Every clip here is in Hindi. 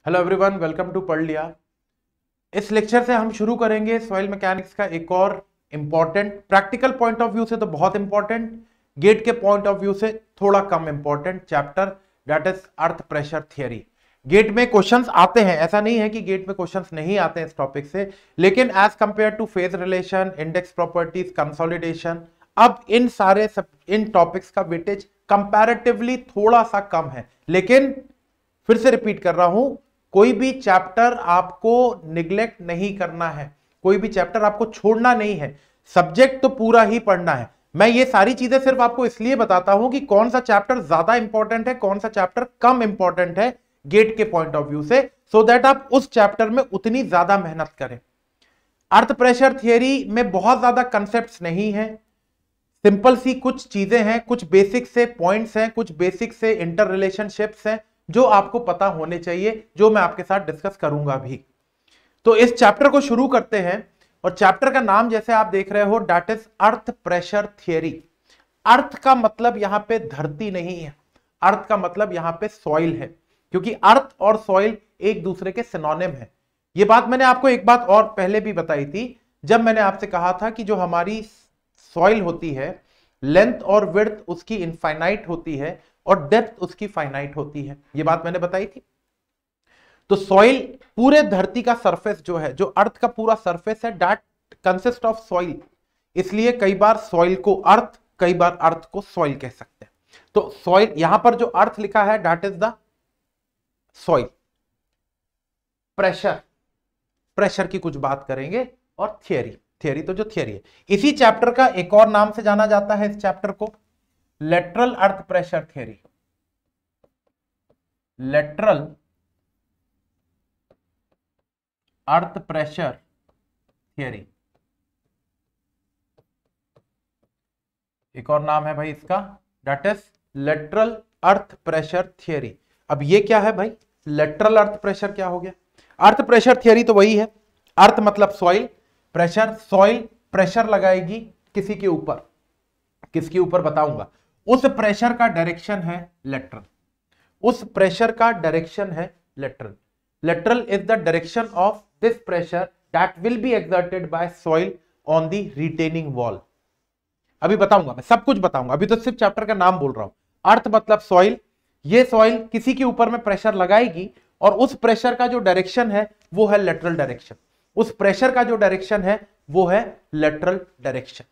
हेलो एवरीवन, वेलकम टू पढ़ लिया। इस लेक्चर से हम शुरू करेंगे सॉइल मैकेनिक्स का एक और important, practical point of view से तो बहुत इंपॉर्टेंट, गेट के पॉइंट ऑफ व्यू से थोड़ा कम important chapter, that is earth pressure theory. GATE में क्वेश्चंस आते हैं, ऐसा नहीं है कि गेट में क्वेश्चंस नहीं आते हैं इस टॉपिक से, लेकिन as compared to phase relation, index properties, consolidation, अब इन टॉपिक्स का वेटेज कंपैरेटिवली थोड़ा सा कम है। लेकिन फिर से रिपीट कर रहा हूं, कोई भी चैप्टर आपको निगलेक्ट नहीं करना है, कोई भी चैप्टर आपको छोड़ना नहीं है, सब्जेक्ट तो पूरा ही पढ़ना है। मैं ये सारी चीजें सिर्फ आपको इसलिए बताता हूं कि कौन सा चैप्टर ज्यादा इंपॉर्टेंट है, कौन सा चैप्टर कम इंपॉर्टेंट है गेट के पॉइंट ऑफ व्यू से, सो दैट आप उस चैप्टर में उतनी ज्यादा मेहनत करें। अर्थ प्रेशर थियरी में बहुत ज्यादा कंसेप्ट्स नहीं है, सिंपल सी कुछ चीजें हैं, कुछ बेसिक से पॉइंट्स हैं, कुछ बेसिक से इंटर रिलेशनशिप्स हैं जो आपको पता होने चाहिए, जो मैं आपके साथ डिस्कस करूंगा भी। तो इस चैप्टर को शुरू करते हैं, और चैप्टर का नाम जैसे आप देख रहे हो, that is earth pressure theory. Earth का मतलब यहां पे धरती नहीं है, अर्थ का मतलब यहां पे सॉइल है, क्योंकि अर्थ और सॉइल एक दूसरे के सिनोनिम है। ये बात मैंने आपको एक बात और पहले भी बताई थी, जब मैंने आपसे कहा था कि जो हमारी सॉइल होती है, लेंथ और विड्थ उसकी इनफाइनाइट होती है और डेप्थ उसकी फाइनाइट होती है, ये बात मैंने बताई थी। तो सॉइल पूरे धरती का सरफेस जो है, जो अर्थ का पूरा सरफेस है, दैट कंसिस्ट ऑफ सॉइल, इसलिए कई बार सॉइल को अर्थ, कई बार अर्थ को सॉइल कह सकते हैं। तो सॉइल, यहां पर जो अर्थ लिखा है that is the soil. Pressure, pressure की कुछ बात करेंगे, और थियरी, थियरी तो जो थियरी है, इसी चैप्टर का एक और नाम से जाना जाता है इस चैप्टर को, lateral earth pressure theory. Lateral earth pressure theory, एक और नाम है भाई इसका, that is lateral earth pressure theory. अब ये क्या है भाई, लेटरल अर्थ प्रेशर क्या हो गया? अर्थ प्रेशर थियरी तो वही है, अर्थ मतलब सॉइल, प्रेशर, सॉइल प्रेशर लगाएगी किसी के ऊपर, किसके ऊपर बताऊंगा, उस प्रेशर का डायरेक्शन है लेटरल, उस प्रेशर का डायरेक्शन है lateral. Lateral is the direction of this pressure that will be exerted by soil on the retaining wall. अभी बताऊंगा, मैं सब कुछ बताऊंगा, अभी तो सिर्फ चैप्टर का नाम बोल रहा हूं। अर्थ मतलब सॉइल, ये सॉइल किसी के ऊपर में प्रेशर लगाएगी, और उस प्रेशर का जो डायरेक्शन है वो है लेटरल डायरेक्शन, उस प्रेशर का जो डायरेक्शन है वो है lateral direction.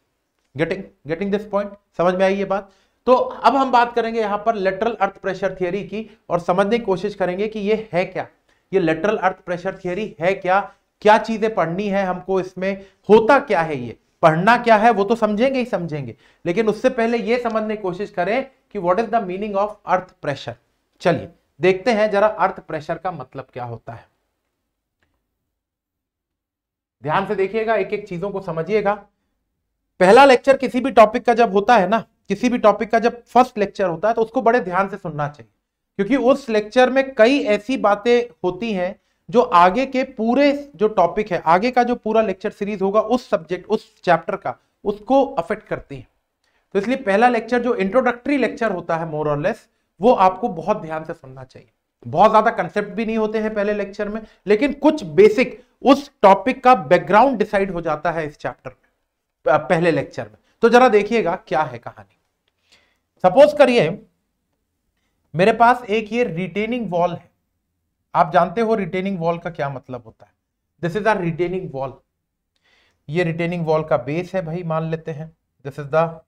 Getting this point, समझ में आई ये बात? तो अब हम बात करेंगे यहां पर लेटरल अर्थ प्रेशर थियरी की, और समझने की कोशिश करेंगे कि ये है क्या, ये लेटरल अर्थ प्रेशर थियरी है क्या, क्या चीजें पढ़नी है हमको, इसमें होता क्या है, ये पढ़ना क्या है वो तो समझेंगे ही समझेंगे, लेकिन उससे पहले ये समझने की कोशिश करें कि what is the meaning of earth pressure. चलिए देखते हैं जरा अर्थ प्रेशर का मतलब क्या होता है। ध्यान से देखिएगा, एक एक चीजों को समझिएगा। पहला लेक्चर किसी भी टॉपिक का जब होता है ना, किसी भी टॉपिक का जब फर्स्ट लेक्चर होता है, तो उसको बड़े ध्यान से सुनना चाहिए, क्योंकि उस लेक्चर में कई ऐसी बातें होती हैं जो आगे के पूरे जो टॉपिक है, आगे का जो पूरा लेक्चर सीरीज होगा उस सब्जेक्ट, उस चैप्टर का, उसको अफेक्ट करती है। तो इसलिए पहला लेक्चर जो इंट्रोडक्टरी लेक्चर होता है मोर और लेस, वो आपको बहुत ध्यान से सुनना चाहिए। बहुत ज्यादा कंसेप्ट भी नहीं होते हैं पहले लेक्चर में, लेकिन कुछ बेसिक उस टॉपिक का बैकग्राउंड डिसाइड हो जाता है इस चैप्टर में, पहले लेक्चर में। तो जरा देखिएगा क्या है कहानी। सपोज करिए मेरे पास एक ये रिटेनिंग वॉल है, आप जानते हो रिटेनिंग वॉल का क्या मतलब होता है, this is a retaining wall. ये रिटेनिंग वॉल का बेस है भाई, मान लेते हैं this is the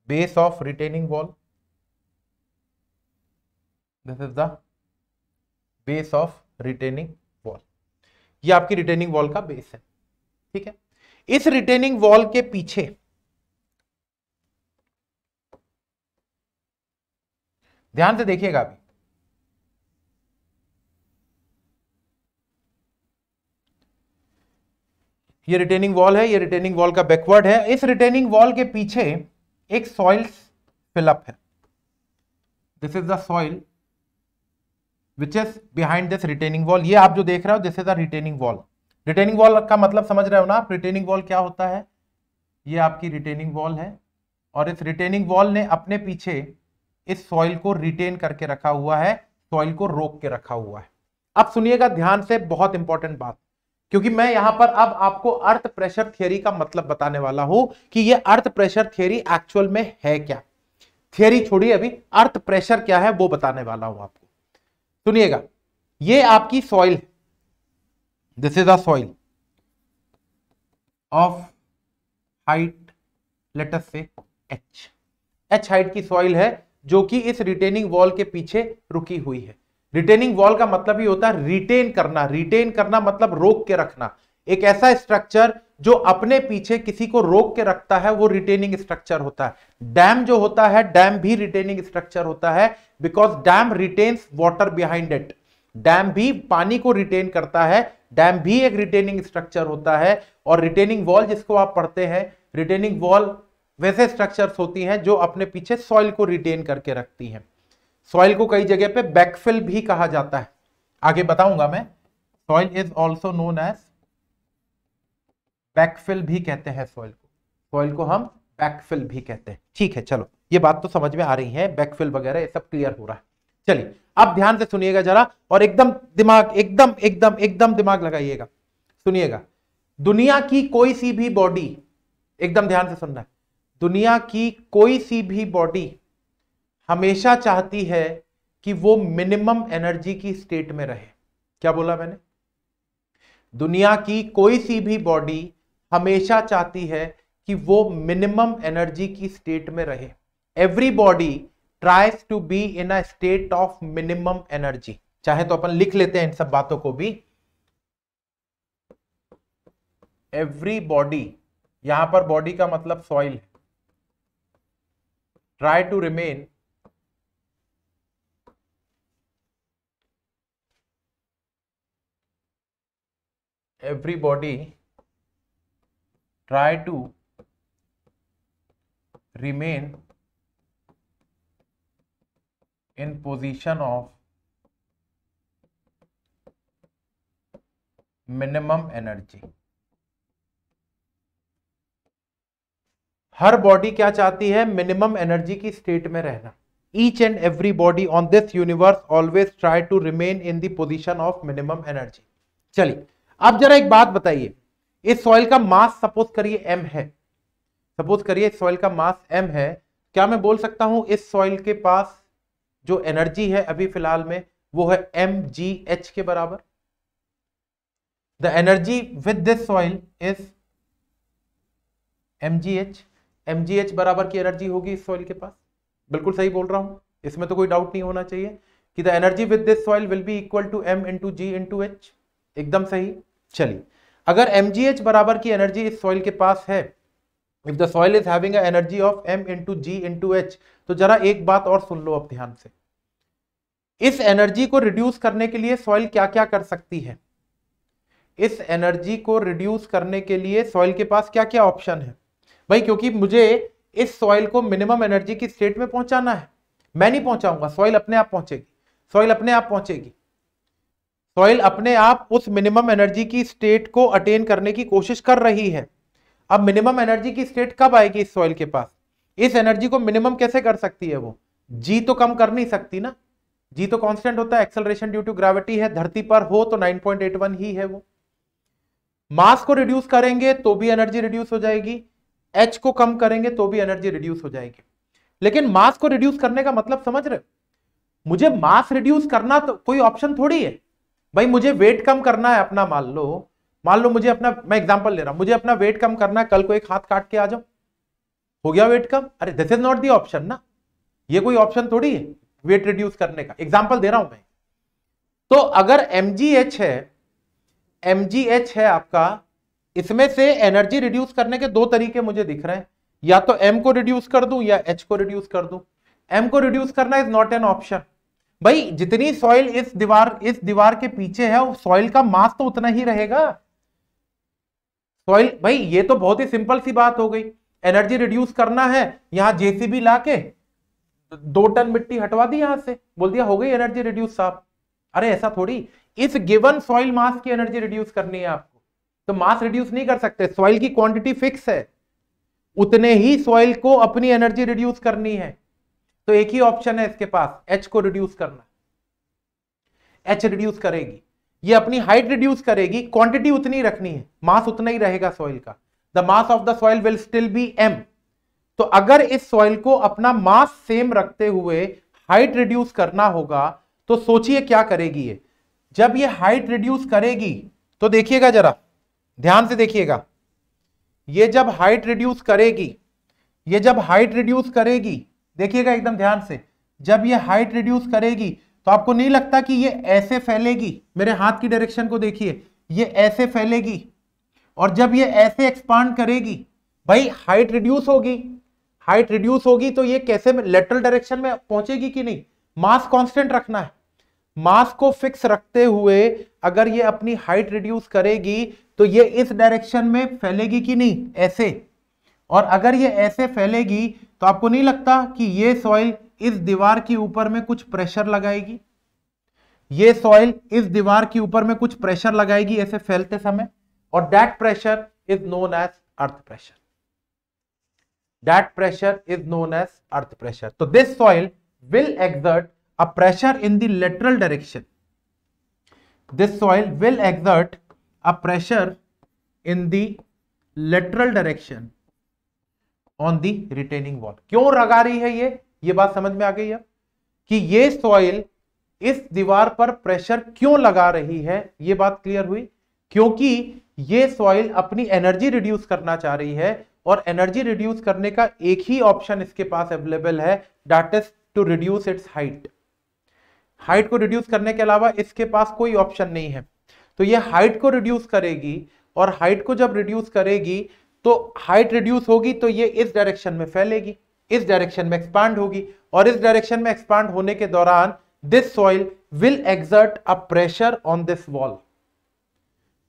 base of retaining wall, this is the base of retaining wall, ये आपकी रिटेनिंग वॉल का बेस है, ठीक है। इस रिटेनिंग वॉल के पीछे ध्यान से देखिएगा, अभी ये रिटेनिंग वॉल है, ये रिटेनिंग वॉल का बैकवर्ड है। इस रिटेनिंग वॉल के पीछे एक सॉइल फिलअप है, this is the soil which is behind this retaining wall. ये आप जो देख रहे हो this is the retaining wall. Retaining wall का मतलब समझ रहे हो ना आप, रिटेनिंग वॉल क्या होता है, ये आपकी रिटेनिंग वॉल है, और इस रिटेनिंग वॉल ने अपने पीछे इस सॉइल को रिटेन करके रखा हुआ है सॉइल को रोक के रखा हुआ है। अब सुनिएगा ध्यान से, बहुत इंपॉर्टेंट बात, क्योंकि मैं यहां पर अब आपको अर्थ प्रेशर थियरी का मतलब बताने वाला हूं कि ये अर्थ प्रेशर थियरी एक्चुअल में है क्या। थियरी छोड़िए, अभी अर्थ प्रेशर क्या है वो बताने वाला हूं आपको। सुनिएगा, ये आपकी soil, this is a soil of height let us से एच हाइट की सॉइल है, जो कि इस रिटेनिंग वॉल के पीछे रुकी हुई है। रिटेनिंग वॉल का मतलब ही होता है रिटेन करना। रिटेन करना मतलब रोक के रखना। एक ऐसा स्ट्रक्चर जो अपने पीछे किसी को रोक के रखता है वो रिटेनिंग स्ट्रक्चर होता है। डैम जो होता है, डैम भी रिटेनिंग स्ट्रक्चर होता है, because dam retains water behind it. Dam भी पानी को रिटेन करता है, डैम भी एक रिटेनिंग स्ट्रक्चर होता है। और रिटेनिंग वॉल जिसको आप पढ़ते हैं, रिटेनिंग वॉल वैसे स्ट्रक्चर्स होती हैं जो अपने पीछे सॉइल को रिटेन करके रखती हैं। सॉइल को कई जगह पे बैकफिल भी कहा जाता है, आगे बताऊंगा मैं। Soil is also known as backfill भी कहते हैं सॉइल को। सॉइल को हम बैकफिल भी कहते हैं। ठीक है, चलो ये बात तो समझ में आ रही है, बैकफिल वगैरह ये सब क्लियर हो रहा है। चलिए अब ध्यान से सुनिएगा जरा, और एकदम दिमाग एकदम एकदम एकदम दिमाग लगाइएगा, सुनिएगा। दुनिया की कोई सी भी बॉडी, एकदम ध्यान से सुनना है, दुनिया की कोई सी भी बॉडी हमेशा चाहती है कि वो मिनिमम एनर्जी की स्टेट में रहे। क्या बोला मैंने? दुनिया की कोई सी भी बॉडी हमेशा चाहती है कि वो मिनिमम एनर्जी की स्टेट में रहे। Everybody tries to be in a state of minimum energy. चाहे तो अपन लिख लेते हैं इन सब बातों को भी। एवरी बॉडी, यहां पर बॉडी का मतलब सॉइल है, try to remain everybody try to remain in position of minimum energy। हर बॉडी क्या चाहती है? मिनिमम एनर्जी की स्टेट में रहना। Each and everybody on this universe always try to remain in the position of minimum energy. चलिए अब जरा एक बात बताइए, इस सॉइल का मास सपोज करिए m है, सपोज करिए इस सॉइल का मास m है, क्या मैं बोल सकता हूं इस सॉइल के पास जो एनर्जी है अभी फिलहाल में वो है mgh के बराबर? The energy with this soil is mgh। mgh बराबर की एनर्जी होगी इस सॉइल के पास। बिल्कुल सही बोल रहा हूं, इसमें तो कोई डाउट नहीं होना चाहिए कि the energy with this soil will be equal to m into g into h। एकदम सही। चलिए अगर mgh बराबर की एनर्जी इस सॉइल के पास है, if the soil is having a energy of m into g into h, तो जरा एक बात और सुन लो अब ध्यान से। इस एनर्जी को रिड्यूस करने के लिए सॉइल क्या क्या कर सकती है? इस एनर्जी को रिड्यूस करने के लिए सॉइल के पास क्या क्या ऑप्शन है भाई? क्योंकि मुझे इस सॉइल को मिनिमम एनर्जी की स्टेट में पहुंचाना है। मैं नहीं पहुंचाऊंगा, सॉइल अपने आप पहुंचेगी। सॉइल अपने आप पहुंचेगी। सॉइल अपने आप उस मिनिमम एनर्जी की स्टेट को अटेन करने की कोशिश कर रही है। अब मिनिमम एनर्जी की स्टेट कब आएगी इस सॉइल के पास? इस एनर्जी को मिनिमम कैसे कर सकती है वो? जी तो कम कर नहीं सकती ना, जी तो कांस्टेंट होता है, एक्सेलरेशन ड्यू टू ग्रेविटी है, धरती पर हो तो 9.81 ही है वो। मास को रिड्यूस करेंगे तो भी एनर्जी रिड्यूस हो जाएगी, एच को कम करेंगे तो भी एनर्जी रिड्यूस हो जाएगी। लेकिन मास को रिड्यूस करने का मतलब समझ रहे? मुझे मास रिड्यूस करना तो कोई ऑप्शन थोड़ी है भाई। मुझे वेट कम करना है अपना, मान लो मुझे अपना, मैं एग्जांपल ले रहा हूं, मुझे अपना वेट कम करना है, कल को एक हाथ काट के आ जाओ, हो गया वेट कम। अरे this is not the option ना, ये कोई ऑप्शन थोड़ी है वेट रिड्यूस करने का। एग्जांपल दे रहा हूं मैं। तो अगर mgh है आपका, इसमें से एनर्जी रिड्यूस करने के दो तरीके मुझे दिख रहे हैं, या तो m को रिड्यूस कर दूं या h को रिड्यूस कर दूं। m को रिड्यूस करना इज नॉट एन ऑप्शन भाई। जितनी सॉइल इस दीवार के पीछे है, वो सॉइल का मास तो उतना ही रहेगा। सॉइल भाई, ये तो बहुत ही सिंपल सी बात हो गई। एनर्जी रिड्यूस करना है, यहां जेसीबी लाके 2 टन मिट्टी हटवा दी यहां से, बोल दिया हो गई एनर्जी रिड्यूस साहब। अरे ऐसा थोड़ी, इस गिवन सॉइल मास की एनर्जी रिड्यूस करनी है आपको, तो मास रिड्यूस नहीं कर सकते। सॉइल की क्वांटिटी फिक्स है, उतने ही सॉइल को अपनी एनर्जी रिड्यूस करनी है। तो एक ही ऑप्शन है इसके पास, एच को रिड्यूस करना। एच रिड्यूस करेगी, ये अपनी हाइट रिड्यूस करेगी, क्वांटिटी उतनी रखनी है, मास उतना ही रहेगा सॉइल का, the mass of the soil will still be m। तो अगर इस सॉइल को अपना मास सेम रखते हुए हाइट रिड्यूस करना होगा तो सोचिए क्या करेगी ये। जब ये हाइट रिड्यूस करेगी तो देखिएगा जरा ध्यान से देखिएगा, ये जब हाइट रिड्यूस करेगी, ये जब हाइट रिड्यूस करेगी, देखिएगा एकदम ध्यान से, जब ये हाइट रिड्यूस करेगी तो आपको नहीं लगता कि ये ऐसे फैलेगी, मेरे हाथ की डायरेक्शन को देखिए, ये ऐसे फैलेगी और जब ये ऐसे एक्सपांड करेगी, भाई हाइट रिड्यूस होगी, हाइट रिड्यूस होगी तो ये कैसे लेटरल डायरेक्शन में पहुंचेगी कि नहीं, मास कांस्टेंट रखना है, मास को फिक्स रखते हुए अगर ये अपनी हाइट रिड्यूस करेगी तो ये इस डायरेक्शन में फैलेगी कि नहीं, ऐसे, और अगर ये ऐसे फैलेगी तो आपको नहीं लगता कि ये सॉइल इस दीवार के ऊपर में कुछ प्रेशर लगाएगी, ये सॉइल इस दीवार के ऊपर में कुछ प्रेशर लगाएगी ऐसे फैलते समय, और that pressure is known as earth pressure, that pressure is known as earth pressure. तो this soil will exert a pressure in the lateral direction, this soil will exert a pressure in the lateral direction on the retaining wall। क्यों लगा रही है ये बात समझ में आ गई अब कि ये सॉइल इस दीवार पर प्रेशर क्यों लगा रही है, ये बात क्लियर हुई, क्योंकि ये सॉइल अपनी एनर्जी रिड्यूस करना चाह रही है और एनर्जी रिड्यूस करने का एक ही ऑप्शन इसके पास अवेलेबल है, that is to reduce its height. Height को रिड्यूस करने के अलावा इसके पास कोई ऑप्शन नहीं है, तो ये हाइट को रिड्यूस करेगी और हाइट को जब रिड्यूस करेगी तो हाइट रिड्यूस होगी तो ये इस डायरेक्शन में फैलेगी, इस डायरेक्शन में एक्सपांड होगी और इस डायरेक्शन में एक्सपांड होने के दौरान this soil will exert a pressure on this wall,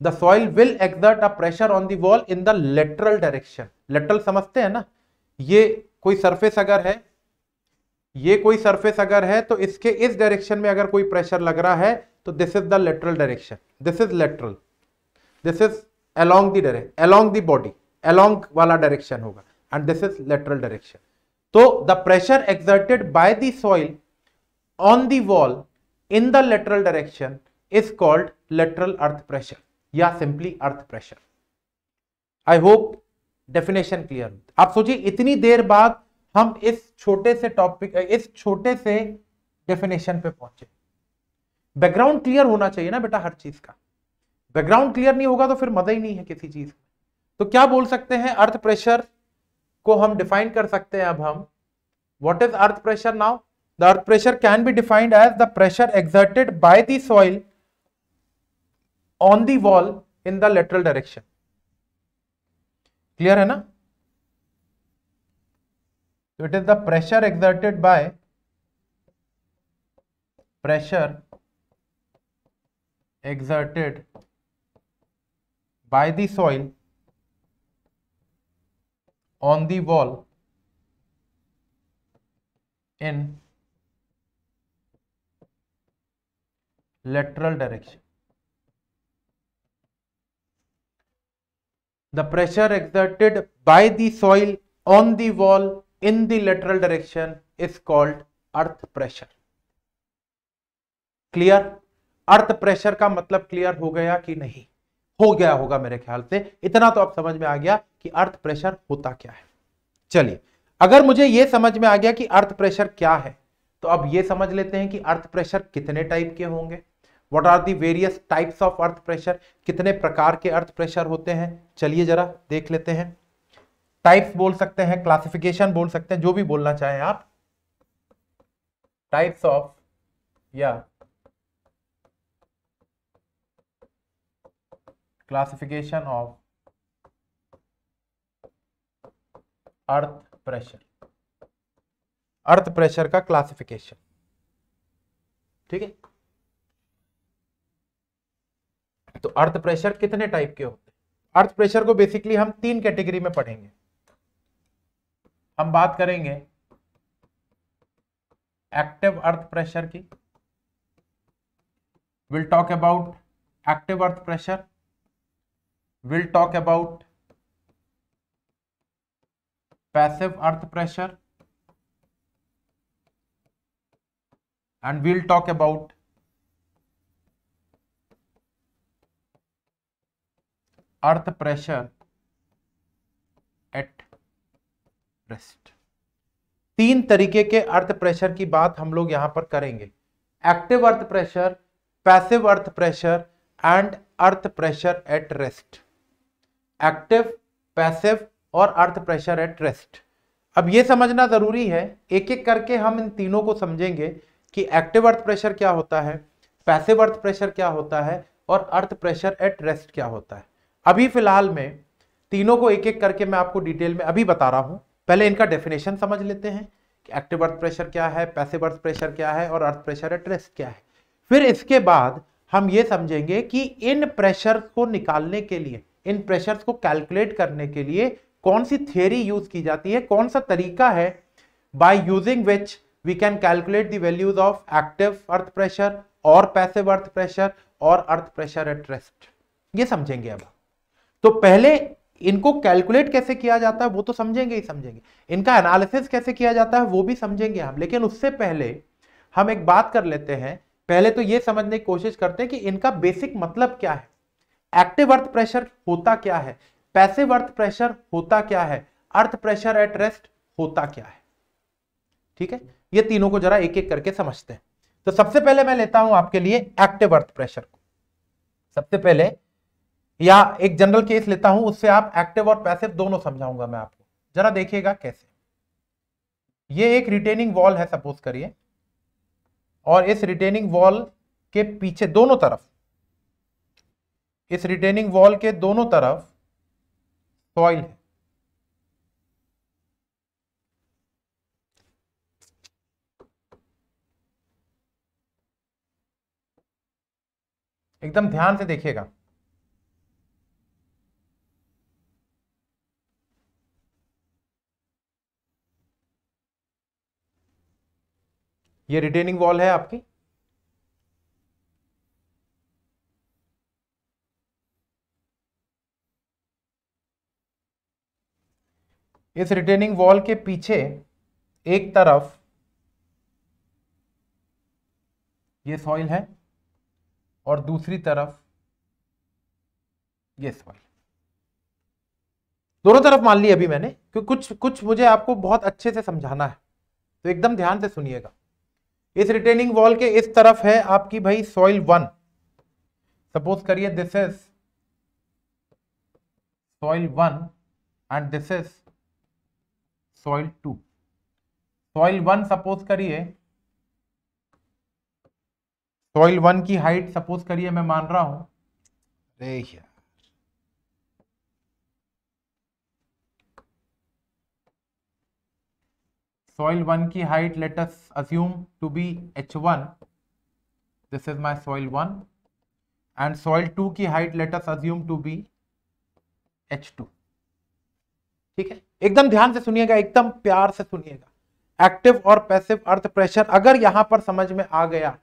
the soil will exert a pressure on the wall in the lateral direction. Lateral समझते हैं ना, ये कोई सरफेस अगर है, ये कोई सरफेस अगर है तो इसके इस डायरेक्शन में अगर कोई प्रेशर लग रहा है तो this is the lateral direction, this is lateral, this is along the direction, along the body, along वाला डायरेक्शन होगा and this is lateral direction. तो the pressure exerted by the soil on the wall in the lateral direction is called lateral earth pressure या simply earth pressure. I hope definition clear. आप सोचिए इतनी देर बाद हम इस छोटे से टॉपिक, इस छोटे से डेफिनेशन पे पहुंचे। बैकग्राउंड क्लियर होना चाहिए ना बेटा हर चीज का, बैकग्राउंड क्लियर नहीं होगा तो फिर मजा ही नहीं है किसी चीज में। तो क्या बोल सकते हैं, अर्थ प्रेशर को हम डिफाइन कर सकते हैं अब हम, what is earth pressure now, the earth pressure can be defined as the pressure exerted by the soil on the wall in the lateral direction. Clear है ना? So it is the pressure exerted by the soil on the wall in lateral direction. The pressure exerted by the soil on the wall in the lateral direction is called earth pressure. Clear? Earth pressure का मतलब क्लियर हो गया कि नहीं? हो गया होगा मेरे ख्याल से, इतना तो अब समझ में आ गया कि अर्थ प्रेशर होता क्या है। चलिए, अगर मुझे यह समझ में आ गया कि अर्थ प्रेशर क्या है तो अब यह समझ लेते हैं कि अर्थ प्रेशर कितने टाइप के होंगे, what are the various types of earth pressure, कितने प्रकार के अर्थ प्रेशर होते हैं। चलिए जरा देख लेते हैं। टाइप्स बोल सकते हैं, क्लासिफिकेशन बोल सकते हैं, जो भी बोलना चाहें आप। टाइप्स ऑफ या classification of earth pressure, earth pressure का क्लासिफिकेशन। ठीक है, तो अर्थ प्रेशर कितने टाइप के होते हैं? अर्थ प्रेशर को बेसिकली हम 3 कैटेगरी में पढ़ेंगे। हम बात करेंगे एक्टिव अर्थ प्रेशर की, will talk about active earth pressure, will talk about passive earth pressure and we'll talk about earth pressure at rest. 3 तरीके के अर्थ प्रेशर की बात हम लोग यहां पर करेंगे, active earth pressure, passive earth pressure and earth pressure at rest. Active, passive और अर्थ प्रेशर एट रेस्ट। अब यह समझना जरूरी है, एक एक करके हम इन तीनों को समझेंगे कि एक्टिव अर्थ प्रेशर क्या होता है, पैसिव अर्थ प्रेशर क्या होता है और अर्थ प्रेशर एट रेस्ट क्या होता है। अभी फिलहाल में तीनों को एक एक करके मैं आपको डिटेल में अभी बता रहा हूं। पहले इनका डेफिनेशन समझ लेते हैं कि एक्टिव अर्थ प्रेशर क्या है, पैसिव अर्थ प्रेशर क्या है और अर्थ प्रेशर एट रेस्ट क्या है। फिर इसके बाद हम ये समझेंगे कि इन प्रेशर को निकालने के लिए, इन प्रेशर्स को कैलकुलेट करने के लिए कौन सी थ्योरी यूज की जाती है, कौन सा तरीका है by using which we can calculate the values of active earth pressure और पैसिव अर्थ प्रेशर और अर्थ प्रेशर एट रेस्ट। ये समझेंगे। अब तो पहले इनको कैलकुलेट कैसे किया जाता है वो तो समझेंगे ही समझेंगे, इनका एनालिसिस कैसे किया जाता है वो भी समझेंगे हम। लेकिन उससे पहले हम एक बात कर लेते हैं, पहले तो ये समझने की कोशिश करते हैं कि इनका बेसिक मतलब क्या है। एक्टिव अर्थ प्रेशर होता क्या है, पैसिव अर्थ प्रेशर होता क्या है, अर्थ प्रेशर एट रेस्ट होता क्या है। ठीक है, ये तीनों को जरा एक एक करके समझते हैं। तो सबसे पहले मैं लेता हूं आपके लिए एक्टिव अर्थ प्रेशर को। सबसे पहले या एक जनरल केस लेता हूं, उससे आप एक्टिव और पैसिव दोनों समझाऊंगा मैं आपको। जरा देखिएगा कैसे। ये एक रिटेनिंग वॉल है सपोज करिए, और इस रिटेनिंग वॉल के पीछे दोनों तरफ, इस रिटेनिंग वॉल के दोनों तरफ सॉइल है। एकदम ध्यान से देखिएगा। ये रिटेनिंग वॉल है आपकी, इस रिटेनिंग वॉल के पीछे एक तरफ ये सॉइल है और दूसरी तरफ ये सॉइल। दोनों तरफ मान ली अभी मैंने, क्योंकि कुछ मुझे आपको बहुत अच्छे से समझाना है, तो एकदम ध्यान से सुनिएगा। इस रिटेनिंग वॉल के इस तरफ है आपकी भाई सॉइल 1, सपोज करिए this is soil 1 and this is soil 2। Soil 1 suppose करिए, सॉइल 1 की हाइट सपोज करिए मैं मान रहा हूं, अरे यार soil 1 की height let us assume to be h1, this is my soil 1, and soil 2 की height let us assume to be h2। ठीक है, एकदम ध्यान से सुनिएगा, एकदम प्यार से सुनिएगा। एक्टिव और पैसिव अर्थ प्रेशर अगर यहां पर समझ में आ गया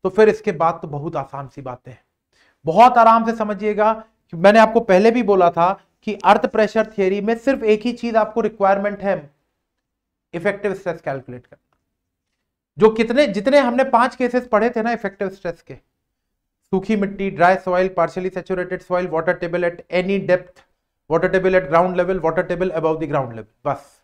तो फिर इसके बाद तो बहुत आसान सी बातें हैं, बहुत आराम से समझिएगा। मैंने आपको पहले भी बोला था कि अर्थ प्रेशर थियरी में सिर्फ एक ही चीज आपको रिक्वायरमेंट है, इफेक्टिव स्ट्रेस कैलकुलेट करना। जो जितने हमने 5 केसेस पढ़े थे ना इफेक्टिव स्ट्रेस के, सूखी मिट्टी, dry soil, partially saturated soil, water table at any depth, water table eight ground level, water table above the ground level, बस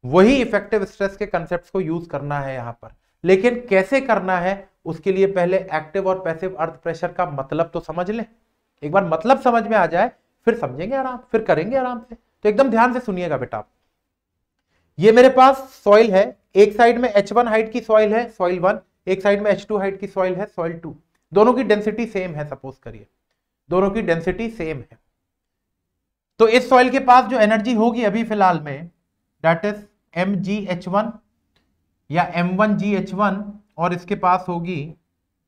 वही इफेक्टिव स्ट्रेस के कंसेप्ट्स को यूज करना है यहां पर। लेकिन कैसे करना है उसके लिए पहले एक्टिव और पैसिव अर्थ प्रेशर का मतलब तो समझ लें। एक बार मतलब समझ में आ जाए फिर समझेंगे आराम, फिर करेंगे आराम से। तो एकदम ध्यान से सुनिएगा बेटा। ये मेरे पास सॉइल है, एक साइड में h1 हाइट की सॉइल है सॉइल 1, एक साइड में h2 हाइट की सॉइल है सॉइल 2। दोनों की डेंसिटी सेम है, सपोज करिए दोनों की डेंसिटी सेम है। तो इस सॉइल के पास जो एनर्जी होगी अभी फिलहाल में, दैट इज mgh1 या m1gh1, और इसके पास होगी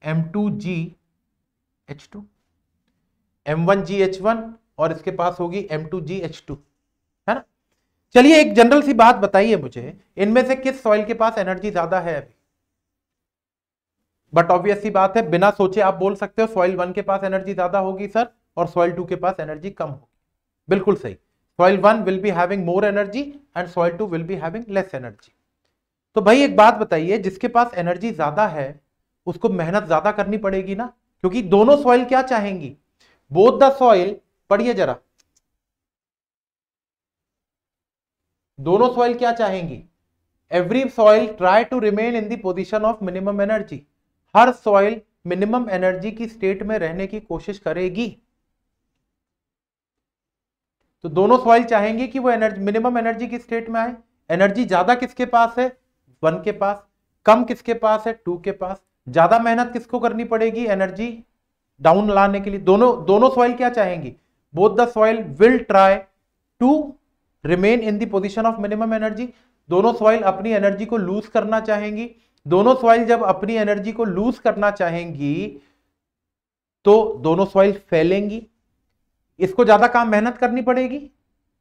m2gh2, m1gh1 और इसके पास होगी m2gh2, है ना। चलिए एक जनरल सी बात बताइए मुझे, इनमें से किस सॉइल के पास एनर्जी ज्यादा है अभी? बट ऑब्वियस सी बात है, बिना सोचे आप बोल सकते हो सॉइल 1 के पास एनर्जी ज्यादा होगी सर और सॉइल 2 के पास एनर्जी कम होगी। बिल्कुल सही, soil 1 will be having more energy and soil 2 will be having less energy. तो भाई एक बात बताइए, जिसके पास एनर्जी ज्यादा है उसको मेहनत ज्यादा करनी पड़ेगी ना, क्योंकि दोनों सॉइल क्या चाहेंगी, बोथ द सॉइल पढ़िए जरा, दोनों सॉइल क्या चाहेंगी? Every soil try to remain in the position of minimum energy, हर सॉइल मिनिमम एनर्जी की स्टेट में रहने की कोशिश करेगी। तो दोनों सॉइल चाहेंगे कि वो एनर्जी मिनिमम एनर्जी की स्टेट में आए। एनर्जी ज्यादा किसके पास है? 1 के पास। कम किसके पास है? 2 के पास। ज्यादा मेहनत किसको करनी पड़ेगी एनर्जी डाउन लाने के लिए? दोनों सॉइल क्या चाहेंगी? Both the soil will try to remain in the position of minimum energy, दोनों सॉइल अपनी एनर्जी को लूज करना चाहेंगी। दोनों सॉइल जब अपनी एनर्जी को लूज करना चाहेंगी तो दोनों सॉइल फैलेंगी। इसको ज्यादा काम मेहनत करनी पड़ेगी।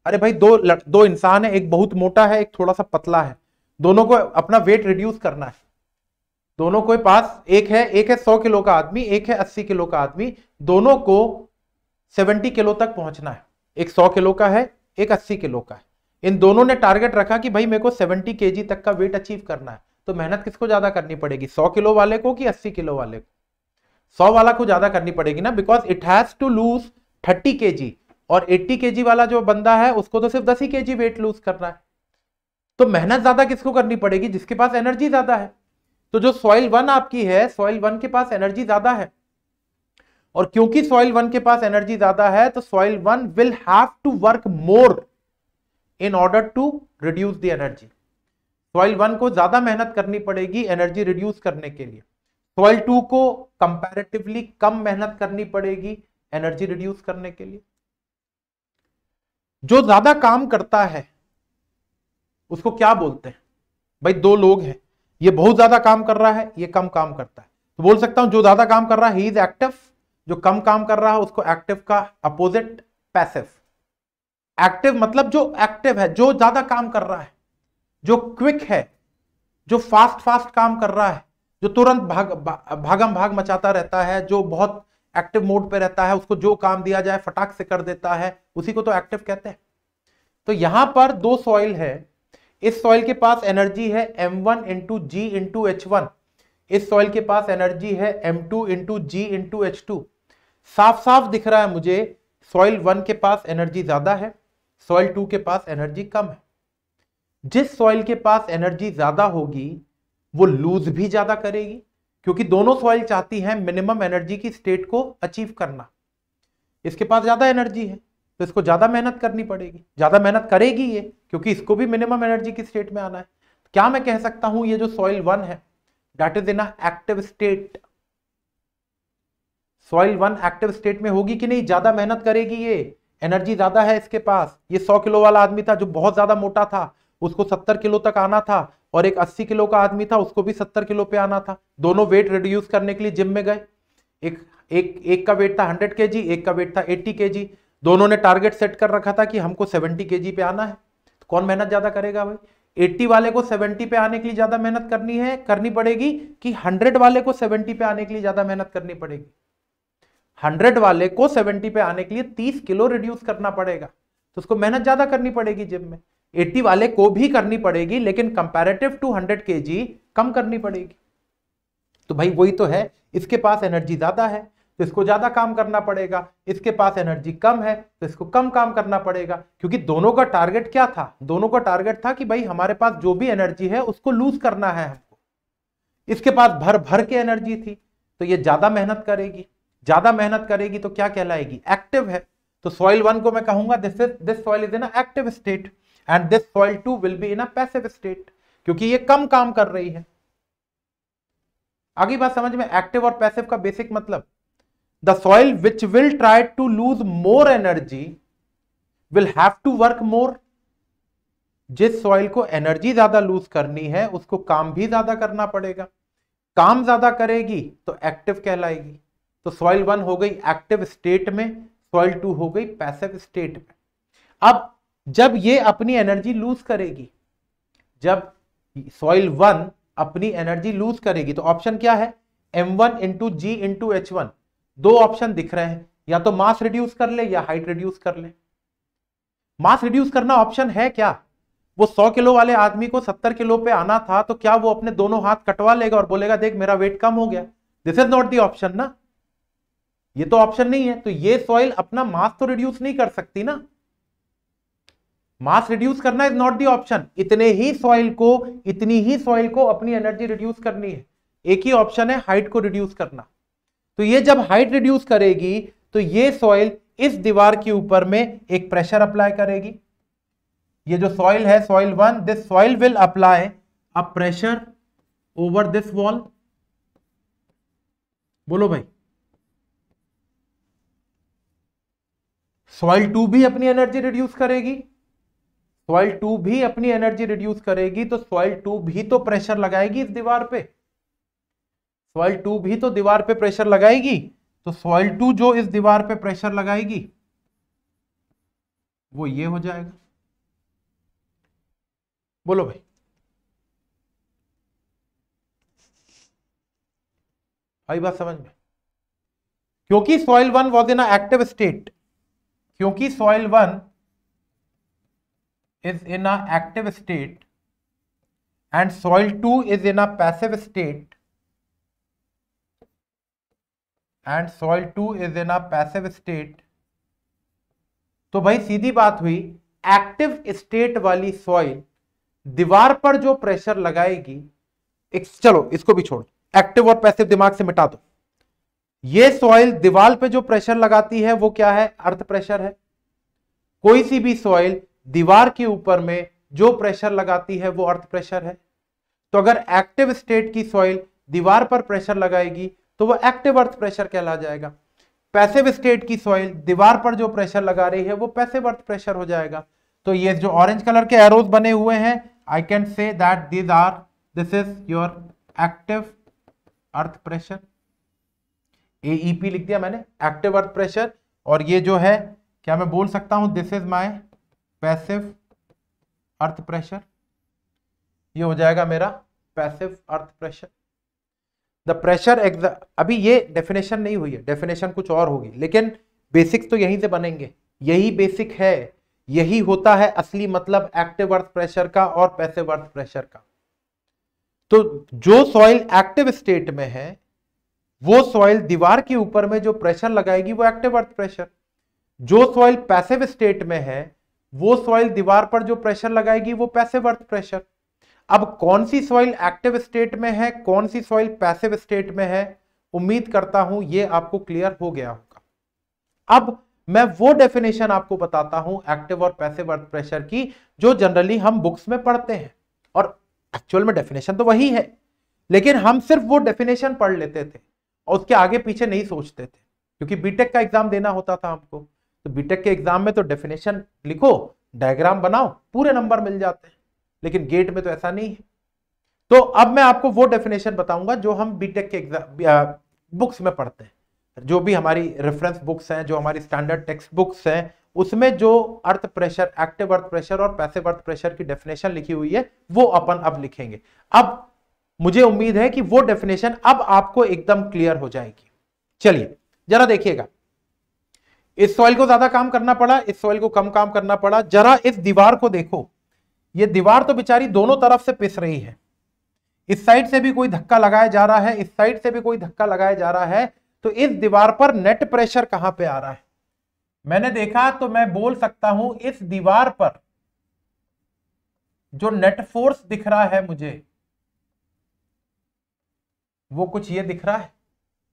अरे भाई दो इंसान है, एक बहुत मोटा है, एक थोड़ा सा पतला है, दोनों को अपना वेट रिड्यूस करना है। दोनों के पास एक है 100 किलो का आदमी, एक है 80 किलो का आदमी, दोनों को 70 किलो तक पहुंचना है। एक 100 किलो का है, एक 80 किलो का है। इन दोनों ने टारगेट रखा कि भाई मेरे को 70 केजी तक का वेट अचीव करना है। तो मेहनत किसको ज्यादा करनी पड़ेगी? 100 किलो वाले को कि 80 किलो वाले को? 100 वाला को ज्यादा करनी पड़ेगी ना, because it has to lose 30 KG, और 80 केजी वाला जो बंदा है उसको तो सिर्फ 10 ही केजी वेट लूज करना है। तो मेहनत ज्यादा किसको करनी पड़ेगी? जिसके पास एनर्जी ज्यादा है। तो जो सॉइल 1 आपकी है, सॉइल 1 के पास एनर्जी ज्यादा है, और क्योंकि सॉइल 1 के पास एनर्जी ज्यादा है तो soil 1 will have to work more in order to reduce the energy. Soil 1 को ज्यादा मेहनत करनी पड़ेगी एनर्जी रिड्यूस करने के लिए। सॉइल 2 को कंपैरेटिवली कम मेहनत करनी पड़ेगी एनर्जी रिड्यूस करने के लिए। जो ज्यादा काम करता है उसको क्या बोलते हैं? भाई दो लोग हैं, ये बहुत ज्यादा काम कर रहा है, ये कम काम करता है, तो बोल सकता हूं जो ज्यादा काम कर रहा है ही इज एक्टिव, जो कम काम कर रहा है उसको एक्टिव का अपोजिट पैसिव। एक्टिव मतलब जो एक्टिव है, जो ज्यादा काम कर रहा है, जो क्विक है, जो फास्ट काम कर रहा है, जो तुरंत भागम भाग मचाता रहता है, जो बहुत एक्टिव मोड पे रहता है, उसको जो काम दिया जाए फटाक से कर देता है, उसी को तो एक्टिव कहते हैं। तो यहां पर दो सॉइल है, इस सॉइल के पास एनर्जी है m1 इंटू जी इंटू h1, इस सॉइल के पास एनर्जी है m2 इंटू जी इंटू h2। साफ साफ दिख रहा है मुझे सॉइल 1 के पास एनर्जी ज्यादा है, सॉइल 2 के पास एनर्जी कम है। जिस सॉइल के पास एनर्जी ज्यादा होगी वो लूज भी ज्यादा करेगी, क्योंकि दोनों सॉइल चाहती हैं मिनिमम एनर्जी की स्टेट को अचीव करना। इसके पास ज्यादा एनर्जी है तो इसको ज्यादा मेहनत करनी पड़ेगी, ज्यादा मेहनत करेगी ये, क्योंकि इसको भी मिनिमम एनर्जी की स्टेट में आना है। क्या मैं कह सकता हूं ये जो सॉइल 1 है that is in active state, soil 1 active state में होगी कि नहीं? ज्यादा मेहनत करेगी ये, एनर्जी ज्यादा है इसके पास। ये 100 किलो वाला आदमी था जो बहुत ज्यादा मोटा था, उसको 70 किलो तक आना था, और एक 80 किलो का आदमी था उसको भी 70 किलो पे आना था। दोनों वेट रिड्यूस करने के लिए जिम में गए, एक का वेट था 100 केजी, एक का वेट था 80 केजी। दोनों ने टारगेट सेट कर रखा था कि हमको 70 केजी पे आना है। तो कौन मेहनत ज्यादा करेगा भाई? 80 वाले को 70 पे आने के लिए ज्यादा मेहनत करनी पड़ेगी कि 100 वाले को 70 पे आने के लिए ज्यादा मेहनत करनी पड़ेगी? 100 वाले को 70 पे आने के लिए 30 किलो रिड्यूस करना पड़ेगा, तो उसको मेहनत ज्यादा करनी पड़ेगी जिम में। 80 वाले को भी करनी पड़ेगी लेकिन कंपैरेटिव टू 100 केजी कम करनी पड़ेगी। तो भाई वही तो है, इसके पास एनर्जी ज्यादा है तो इसको ज्यादा काम करना पड़ेगा, इसके पास एनर्जी कम है तो इसको कम काम करना पड़ेगा। क्योंकि दोनों का टारगेट क्या था? दोनों का टारगेट था कि भाई हमारे पास जो भी एनर्जी है उसको लूज करना है हमको। इसके पास भर भर के एनर्जी थी तो ये ज्यादा मेहनत करेगी, ज्यादा मेहनत करेगी तो क्या कहलाएगी? एक्टिव है। तो सॉइल 1 को मैं कहूंगा this soil is in active state and this soil 2 will be in a passive state, क्योंकि ये कम काम कर रही है। आगे बात समझ में? एक्टिव और पैसिव का बेसिक मतलब, the soil which will try to lose more energy will have to work more। जिस सॉइल को एनर्जी ज्यादा लूज करनी है उसको काम भी ज्यादा करना पड़ेगा, काम ज्यादा करेगी तो एक्टिव कहलाएगी। तो सॉइल 1 हो गई एक्टिव स्टेट में, सॉइल 2 हो गई पैसिव स्टेट में। अब जब ये अपनी एनर्जी लूज करेगी, जब सॉइल 1 अपनी एनर्जी लूज करेगी तो ऑप्शन क्या है? m1 इंटू जी इंटू h1। दो ऑप्शन दिख रहे हैं, या तो मास रिड्यूस कर ले या हाइट रिड्यूस कर ले। मास रिड्यूस करना ऑप्शन है क्या? वो 100 किलो वाले आदमी को 70 किलो पे आना था तो क्या वो अपने दोनों हाथ कटवा लेगा और बोलेगा देख मेरा वेट कम हो गया? This is not the option ना। ये तो ऑप्शन नहीं है, तो ये सॉइल अपना मास तो रिड्यूस नहीं कर सकती ना। मास रिड्यूस करना इज नॉट दी ऑप्शन, इतनी ही सॉइल को अपनी एनर्जी रिड्यूस करनी है। एक ही ऑप्शन है हाइट को रिड्यूस करना। तो ये जब हाइट रिड्यूस करेगी तो ये सॉइल इस दीवार के ऊपर में एक प्रेशर अप्लाई करेगी। ये जो सॉइल है soil 1, this soil will apply a pressure over this wall. बोलो भाई, सॉइल 2 भी अपनी एनर्जी रिड्यूस करेगी, सॉइल 2 भी अपनी एनर्जी रिड्यूस करेगी, तो सॉइल 2 भी तो प्रेशर लगाएगी इस दीवार पे, सॉइल 2 भी तो दीवार पे प्रेशर लगाएगी। तो सॉइल 2 जो इस दीवार पे प्रेशर लगाएगी वो ये हो जाएगा। बोलो भाई, आई बात समझ में? क्योंकि soil 1 was in active state, क्योंकि soil 1 is in a active state and soil 2 is in a passive state and soil 2 is in a passive state, तो भाई सीधी बात हुई, एक्टिव स्टेट वाली सॉइल दीवार पर जो प्रेशर लगाएगी, चलो इसको भी छोड़, एक्टिव और पैसिव दिमाग से मिटा दो। ये सॉइल दीवार पे जो प्रेशर लगाती है वो क्या है? अर्थ प्रेशर है। कोई सी भी सॉइल दीवार के ऊपर में जो प्रेशर लगाती है वो अर्थ प्रेशर है। तो अगर एक्टिव स्टेट की सॉइल दीवार पर प्रेशर लगाएगी तो वो एक्टिव अर्थ प्रेशर कहला जाएगा। पैसिव स्टेट की सॉइल दीवार पर जो प्रेशर लगा रही है वो पैसिव अर्थ प्रेशर हो जाएगा। तो ये जो ऑरेंज कलर के एरोज बने हुए हैं, I can say that this is your active earth pressure. AEP लिख दिया मैंने, एक्टिव अर्थ प्रेशर। और ये जो है, क्या मैं बोल सकता हूं this is my passive earth pressure, ये हो जाएगा मेरा passive earth pressure. The pressure अभी ये डेफिनेशन नहीं हुई है, डेफिनेशन कुछ और होगी, लेकिन बेसिक्स तो यहीं से बनेंगे। यही बेसिक है, यही होता है असली मतलब एक्टिव अर्थ प्रेशर का और पैसिव अर्थ प्रेशर का। तो जो सॉइल एक्टिव स्टेट में है वो सॉइल दीवार के ऊपर में जो प्रेशर लगाएगी वो एक्टिव अर्थ प्रेशर। जो सॉइल पैसिव स्टेट में है वो सॉइल दीवार पर जो प्रेशर लगाएगी वो पैसिव अर्थ प्रेशर। अब कौन सी सॉइल एक्टिव स्टेट में है, कौन सी सॉइल पैसिव स्टेट में है, उम्मीद करता हूं ये आपको क्लियर हो गया होगा। अब मैं वो डेफिनेशन आपको बताता हूं एक्टिव और पैसिव अर्थ प्रेशर की जो जनरली हम बुक्स में पढ़ते हैं, और एक्चुअल में डेफिनेशन तो वही है, लेकिन हम सिर्फ वो डेफिनेशन पढ़ लेते थे और उसके आगे पीछे नहीं सोचते थे, क्योंकि बीटेक का एग्जाम देना होता था हमको। तो बीटेक के एग्जाम में तो डेफिनेशन लिखो, डायग्राम बनाओ, पूरे नंबर मिल जाते हैं, लेकिन गेट में तो ऐसा नहीं है। तो अब मैं आपको वो डेफिनेशन बताऊंगा जो हम बीटेक के एग्जाम बुक्स में पढ़ते हैं, जो भी हमारी रेफरेंस बुक्स हैं, जो हमारी स्टैंडर्ड टेक्स्ट बुक्स हैं, उसमें जो earth pressure, active earth pressure और पैसिव अर्थ प्रेशर की डेफिनेशन लिखी हुई है वो अपन अब लिखेंगे। अब मुझे उम्मीद है कि वो डेफिनेशन अब आपको एकदम क्लियर हो जाएगी। चलिए जरा देखिएगा, इस सॉइल को ज्यादा काम करना पड़ा, इस सॉइल को कम काम करना पड़ा। जरा इस दीवार को देखो, ये दीवार तो बेचारी दोनों तरफ से पिस रही है। इस साइड से भी कोई धक्का लगाया जा रहा है, इस साइड से भी कोई धक्का लगाया जा रहा है, तो इस दीवार पर नेट प्रेशर कहां पे आ रहा है? मैंने देखा तो मैं बोल सकता हूं इस दीवार पर जो नेट फोर्स दिख रहा है मुझे वो कुछ ये दिख रहा है।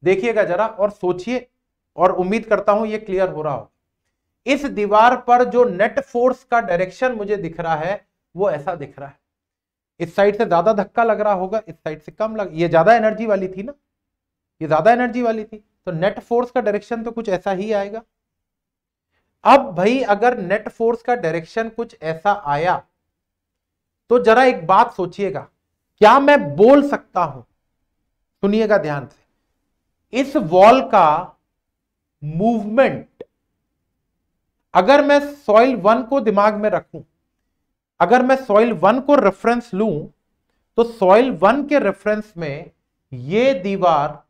देखिएगा जरा और सोचिए, और उम्मीद करता हूं ये क्लियर हो रहा हो। इस दीवार पर जो नेट फोर्स का डायरेक्शन मुझे दिख रहा है वो ऐसा दिख रहा है। इस साइड से ज्यादा धक्का लग रहा होगा, इस साइड से कम लग, ये ज्यादा एनर्जी वाली थी ना, ये ज्यादा एनर्जी वाली थी, तो नेट फोर्स का डायरेक्शन तो कुछ ऐसा ही आएगा। अब भाई अगर नेट फोर्स का डायरेक्शन कुछ ऐसा आया तो जरा एक बात सोचिएगा, क्या मैं बोल सकता हूं, सुनिएगा ध्यान से, इस वॉल का मूवमेंट अगर मैं सॉइल 1 को दिमाग में रखूं, अगर मैं सॉइल 1 को रेफरेंस लूं, तो सॉइल 1 के रेफरेंस में ये दीवार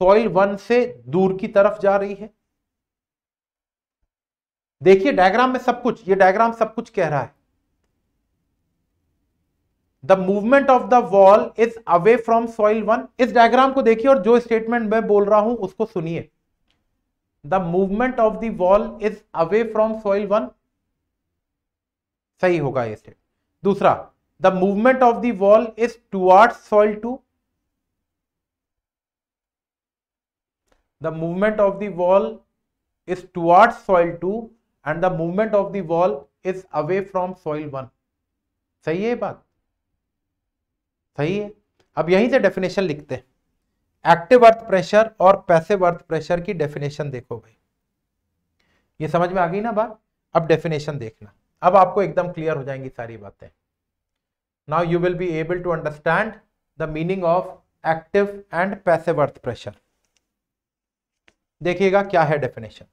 सॉइल 1 से दूर की तरफ जा रही है। देखिए डायग्राम में सब कुछ, ये डायग्राम सब कुछ कह रहा है। The movement of the wall is away from soil 1। इस डायग्राम को देखिए और जो स्टेटमेंट मैं बोल रहा हूं उसको सुनिए। The movement of the wall is away from soil 1, सही होगा ये स्टेट। दूसरा, the movement of the wall is towards soil 2, the movement of the wall is towards soil 2 and the movement of the wall is away from soil 1, सही है ये बात, सही है। अब यहीं से डेफिनेशन लिखते हैं। एक्टिव अर्थ प्रेशर और पैसिव अर्थ प्रेशर की डेफिनेशन देखो भाई, ये समझ में आ गई ना बात। अब डेफिनेशन देखना, अब आपको एकदम क्लियर हो जाएंगी सारी बातें। Now you will be able to understand the meaning of active and passive earth pressure. देखिएगा क्या है डेफिनेशन।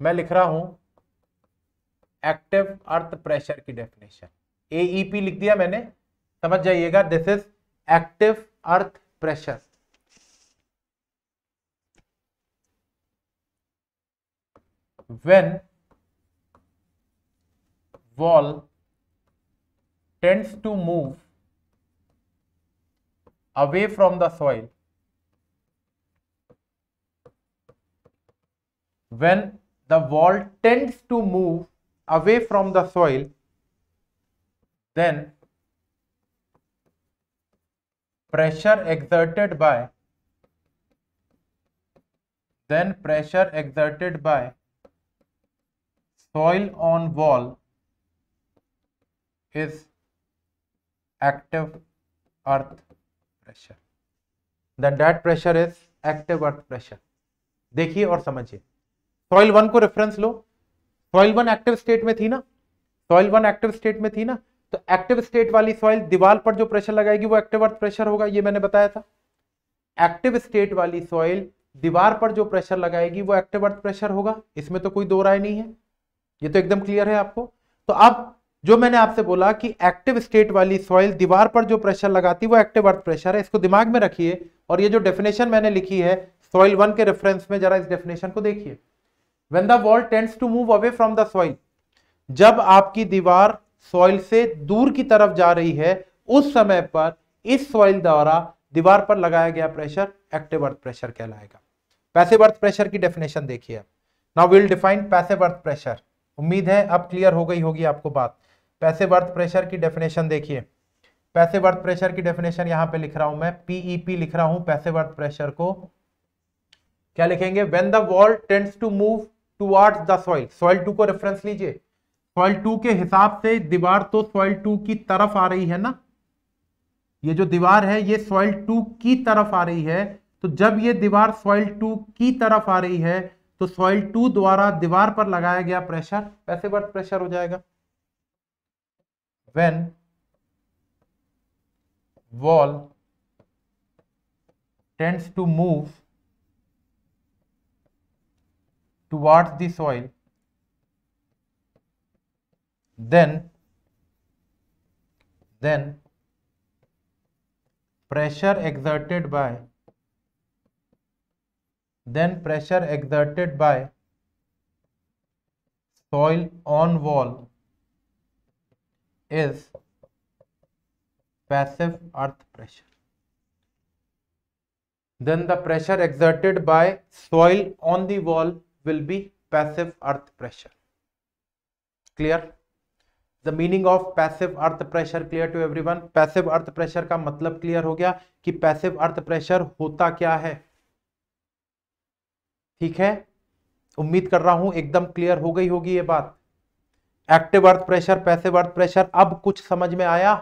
मैं लिख रहा हूं एक्टिव अर्थ प्रेशर की डेफिनेशन, एईपी लिख दिया मैंने, समझ जाइएगा this is active earth pressure. When wall tends to move away from the soil, when the wall tends to move away from the soil, then pressure exerted by soil on wall is active earth pressure, then that pressure is active earth pressure। देखिए और समझिए, सॉइल 1 को रेफरेंस लो, सॉइल 1 एक्टिव स्टेट में थी ना, सॉइल 1 एक्टिव स्टेट में थी ना, तो एक्टिव स्टेट वाली सॉइल दीवार पर जो प्रेशर लगाएगी वो एक्टिव अर्थ प्रेशर होगा, ये मैंने बताया था। एक्टिव स्टेट वाली सॉइल दीवार पर जो प्रेशर लगाएगी वो एक्टिव अर्थ प्रेशर होगा, इसमें तो कोई दो राय नहीं है, ये तो एकदम क्लियर है आपको। तो अब जो मैंने आपसे बोला कि एक्टिव स्टेट वाली सॉइल दीवार पर जो प्रेशर लगाती है वो एक्टिव अर्थ प्रेशर है, इसको दिमाग में रखिए। और ये जो डेफिनेशन मैंने लिखी है सॉइल 1 के रेफरेंस में, जरा इस डेफिनेशन को देखिए। When the wall tends to move away from the soil, जब आपकी दीवार सॉइल से दूर की तरफ जा रही है उस समय पर इस सॉइल द्वारा दीवार पर लगाया गया प्रेशर एक्टिव अर्थ प्रेशर कहलाएगा। पैसिव अर्थ प्रेशर की डेफिनेशन देखिए। Now we will define passive earth pressure. उम्मीद है अब क्लियर हो गई होगी आपको बात। पैसिव अर्थ प्रेशर की डेफिनेशन देखिए, पैसिव अर्थ प्रेशर की डेफिनेशन यहां पे लिख रहा हूं मैं, पीईपी लिख रहा हूं। पैसिव अर्थ प्रेशर को क्या लिखेंगे? When the wall tends to move towards the soil, soil 2 को रेफरेंस लीजिए, सॉइल 2 के हिसाब से दीवार तो सॉइल 2 की तरफ आ रही है ना, ये जो दीवार है ये सॉइल 2 की तरफ आ रही है, तो जब ये दीवार सॉइल 2 की तरफ आ रही है तो सॉइल 2 द्वारा दीवार पर लगाया गया प्रेशर पैसिव अर्थ प्रेशर हो जाएगा। When wall tends to move towards the soil, then pressure exerted by soil on wall is passive earth pressure. Then the pressure exerted by soil on the wall will be passive earth pressure. Clear? The meaning of passive earth pressure clear to everyone? Passive earth pressure का मतलब क्लियर हो गया कि passive earth pressure होता क्या है। ठीक है, उम्मीद कर रहा हूं एकदम क्लियर हो गई होगी ये बात। Active earth pressure, passive earth pressure, अब कुछ समझ में आया?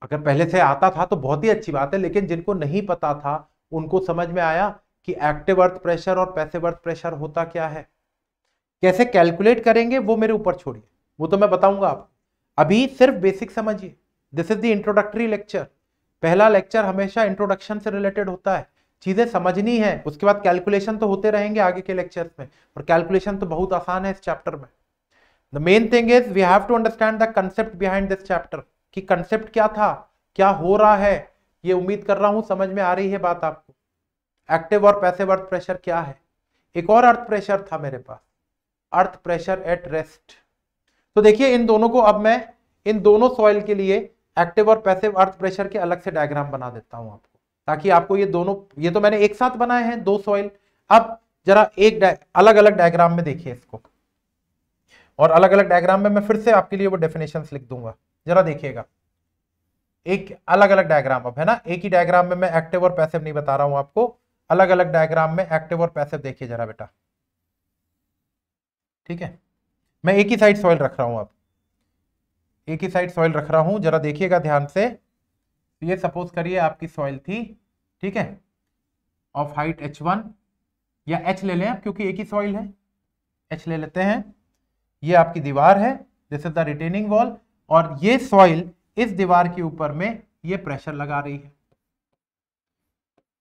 अगर पहले से आता था तो बहुत ही अच्छी बात है, लेकिन जिनको नहीं पता था उनको समझ में आया कि एक्टिव अर्थ प्रेशर और पैसिव अर्थ प्रेशर होता क्या है। कैसे कैलकुलेट करेंगे वो मेरे ऊपर छोड़िए, वो तो मैं बताऊंगा आपको, अभी सिर्फ बेसिक समझिए। This is the introductory lecture. पहला लेक्चर हमेशा इंट्रोडक्शन से रिलेटेड होता है, चीजें समझनी है, उसके बाद कैलकुलेशन तो होते रहेंगे आगे के लेक्चर्स में, और कैलकुलेशन तो बहुत आसान है इस चैप्टर में। The main thing is we have to understand the concept behind this chapter, कि concept क्या था, क्या हो रहा है, ये उम्मीद कर रहा हूं समझ में आ रही है बात आपको। एक्टिव और पैसिव अर्थ प्रेशर क्या है। एक और अर्थ प्रेशर था मेरे पास, अर्थ प्रेशर एट रेस्ट। तो देखिए इन दोनों को अब मैं इन दोनों सॉइल के लिए एक्टिव और पैसिव अर्थ प्रेशर के अलग से डायग्राम बना देता हूं आपको। ताकि आपको ये दोनों, ये तो मैंने एक साथ बनाए हैं दो सॉइल। अब जरा एक अलग अलग डायग्राम में देखिए इसको, और अलग अलग डायग्राम में मैं फिर से आपके लिए वो डेफिनेशंस लिख दूंगा, जरा देखिएगा। एक अलग अलग डायग्राम अब है ना, एक ही डायग्राम में मैं एक्टिव और पैसिव नहीं बता रहा हूं आपको, अलग अलग डायग्राम में एक्टिव और पैसिव देखिए जरा बेटा, ठीक है। मैं एक ही साइड सॉइल रख रहा हूं, अब एक ही साइड सॉइल रख रहा हूं, जरा देखिएगा ध्यान से। ये सपोज करिए आपकी सॉइल थी, ठीक है, ऑफ हाइट h1, या h ले लें आप क्योंकि एक ही सॉइल है, h ले लेते हैं। ये आपकी दीवार है, this is the retaining wall, और ये सॉइल इस दीवार के ऊपर में ये प्रेशर लगा रही है।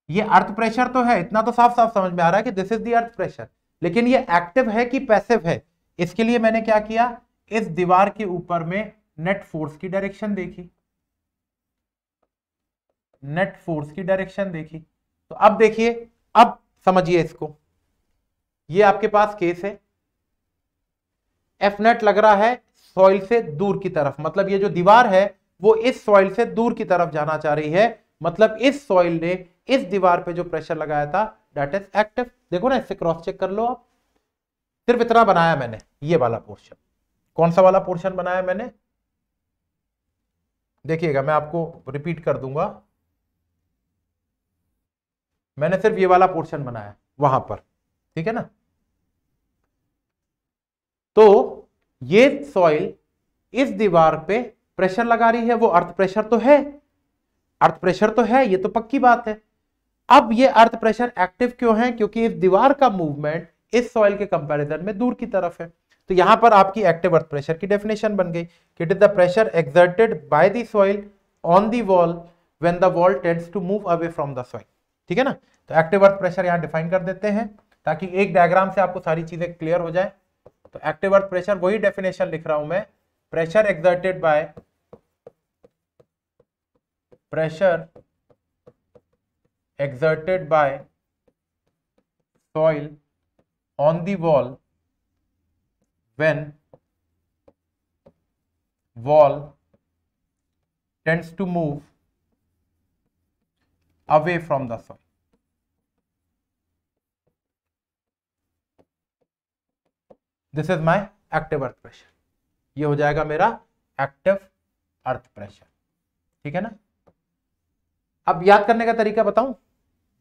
ये अर्थ प्रेशर तो है, इतना तो साफ साफ समझ में आ रहा है कि this is the earth pressure, लेकिन ये एक्टिव है कि पैसिव है, इसके लिए मैंने क्या किया, इस दीवार के ऊपर में नेट फोर्स की डायरेक्शन देखी, नेट फोर्स की डायरेक्शन देखी। तो अब देखिए, अब समझिए इसको, ये आपके पास केस है, एफ नेट लग रहा है सॉइल से दूर की तरफ, मतलब ये जो दीवार है वो इस सॉइल से दूर की तरफ जाना चाह रही है, मतलब इस सॉइल ने इस दीवार पे जो प्रेशर लगाया था दैट इज एक्टिव। देखो ना, इससे क्रॉस चेक कर लो आप, सिर्फ इतना बनाया मैंने, ये वाला पोर्शन। कौन सा वाला पोर्शन बनाया मैंने, देखिएगा, मैं आपको रिपीट कर दूंगा, मैंने सिर्फ ये वाला पोर्शन बनाया वहां पर, ठीक है ना। तो ये सॉइल इस दीवार पे प्रेशर लगा रही है, वो अर्थ प्रेशर तो है, अर्थ प्रेशर तो है, ये तो पक्की बात है। अब ये अर्थ प्रेशर एक्टिव क्यों है, क्योंकि इस दीवार का मूवमेंट इस सॉइल के कंपैरिजन में दूर की तरफ है। तो यहां पर आपकी एक्टिव अर्थ प्रेशर की डेफिनेशन बन गई कि it is the pressure exerted by the soil on the wall when the wall tends to move away from the soil, ठीक है ना। तो एक्टिव अर्थ प्रेशर यहां डिफाइन कर देते हैं ताकि एक डायग्राम से आपको सारी चीजें क्लियर हो जाए। तो एक्टिव अर्थ प्रेशर, वही डेफिनेशन लिख रहा हूं मैं, pressure exerted bye, pressure exerted by soil on the wall when wall tends to move away from the soil. This is my active earth pressure. ये हो जाएगा मेरा एक्टिव अर्थ प्रेशर, ठीक है ना। अब याद करने का तरीका बताऊं,